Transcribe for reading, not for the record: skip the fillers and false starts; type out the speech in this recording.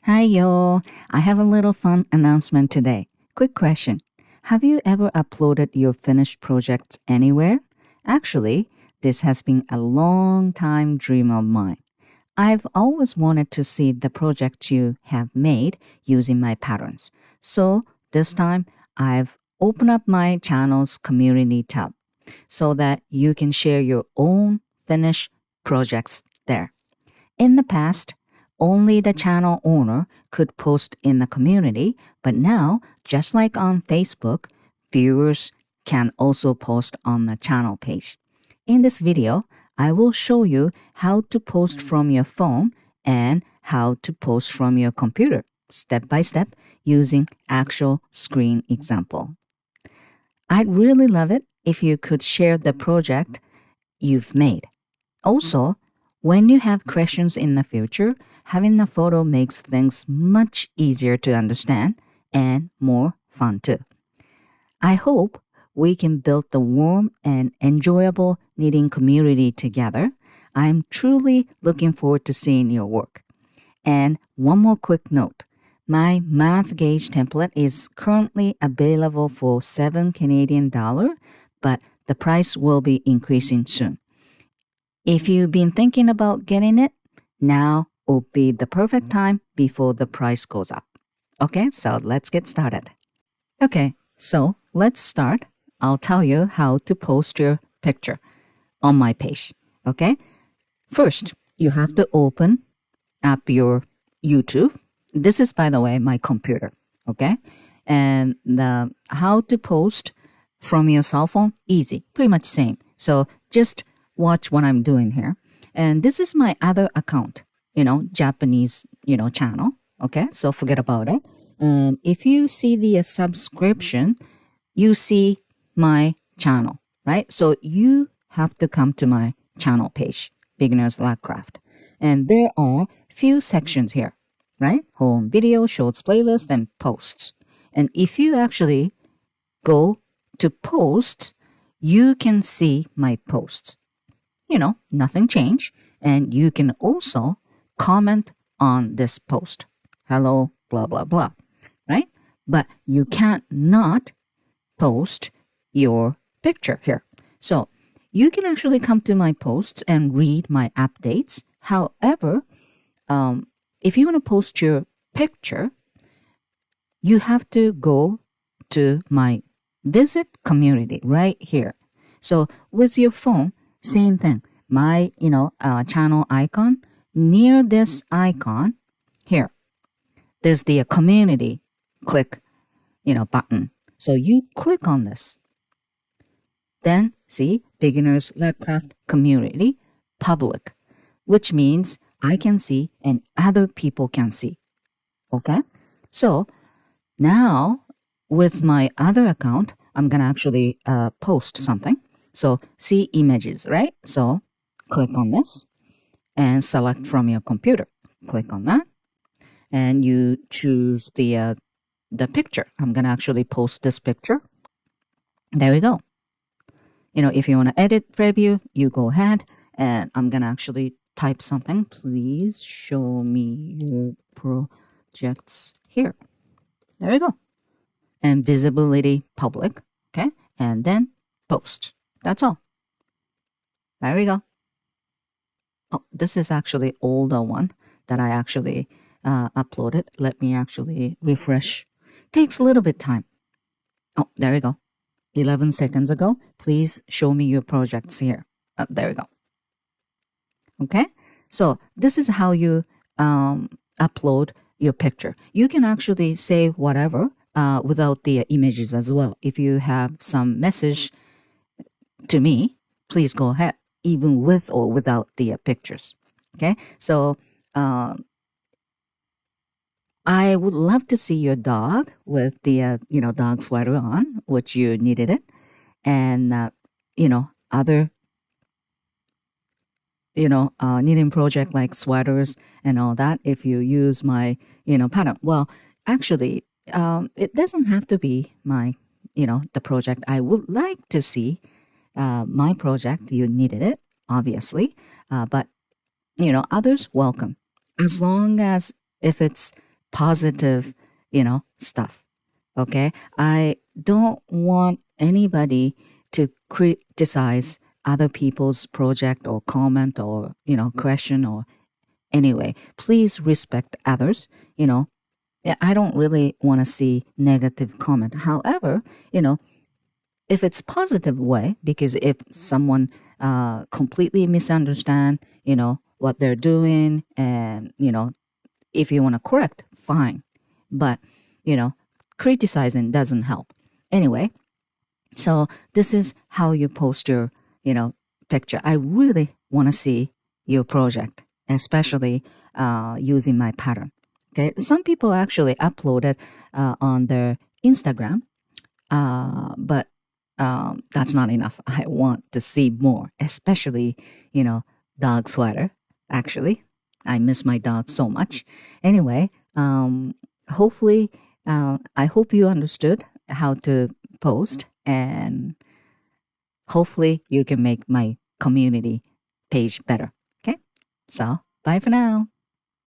Hi, yo. I have a little fun announcement today. Quick question. Have you ever uploaded your finished projects anywhere? Actually, this has been a long time dream of mine. I've always wanted to see the projects you have made using my patterns. So this time, I've opened up my channel's community tab so that you can share your own finished projects there. In the past, only the channel owner could post in the community, but now, just like on Facebook, viewers can also post on the channel page. In this video, I will show you how to post from your phone and how to post from your computer, step by step, using actual screen example. I'd really love it if you could share the project you've made. Also, when you have questions in the future, having a photo makes things much easier to understand and more fun too. I hope we can build the warm and enjoyable knitting community together. I'm truly looking forward to seeing your work. And one more quick note. My math gauge template is currently available for $7 Canadian, but the price will be increasing soon. If you've been thinking about getting it, now will be the perfect time before the price goes up. Okay, so let's get started. Okay, so let's start. I'll tell you how to post your picture on my page. Okay, first, you have to open up your YouTube. This is, by the way, my computer. Okay, and how to post from your cell phone, easy, pretty much same. So just watch what I'm doing here. And this is my other account, Japanese, channel. Okay, so forget about it. And if you see the subscription, you see my channel, right? So you have to come to my channel page, Beginner's Lab Craft. And there are few sections here, right? Home video, shorts playlist, and posts. And if you actually go to posts, you can see my posts. Nothing changed. And you can also comment on this post. Hello, blah, blah, blah, right? But you can't not post your picture here. So you can actually come to my posts and read my updates. However, if you want to post your picture, you have to go to my visit community right here. So with your phone, same thing. My, channel icon, near this icon here, there's the community click, button. So you click on this. Then see Beginners Labcraft Community Public, which means I can see and other people can see. Okay? So now with my other account, I'm going to actually post something. So see images, right? So click on this and select from your computer. Click on that and you choose the picture. I'm going to actually post this picture. There we go. If you want to edit preview, you go ahead and I'm going to actually type something. Please show me your projects here. There we go. And visibility public. Okay. And then post. That's all. There we go. Oh, this is actually older one that I actually uploaded. Let me actually refresh. Takes a little bit time. Oh, there we go. 11 seconds ago. Please show me your projects here. There we go. Okay. So this is how you upload your picture. You can actually save whatever without the images as well. If you have some message to me, please go ahead, even with or without the pictures. Okay, so I would love to see your dog with the dog sweater on, which you needed it, and other knitting project like sweaters and all that. If you use my pattern, well, actually, it doesn't have to be my the project. I would like to see my project. You needed it, obviously, but others welcome, as long as if it's positive, stuff. Okay. I don't want anybody to criticize other people's project or comment or, question or anyway. Please respect others. Yeah, I don't really want to see negative comment. However, if it's positive way, because if someone completely misunderstand, what they're doing, and if you want to correct, fine. But you know, criticizing doesn't help. Anyway, so this is how you post your, picture. I really want to see your project, especially using my pattern. Okay, some people actually upload it on their Instagram, but that's not enough. I want to see more, especially, dog sweater. Actually, I miss my dog so much. Anyway, hopefully, I hope you understood how to post, and hopefully, you can make my community page better. Okay, so bye for now.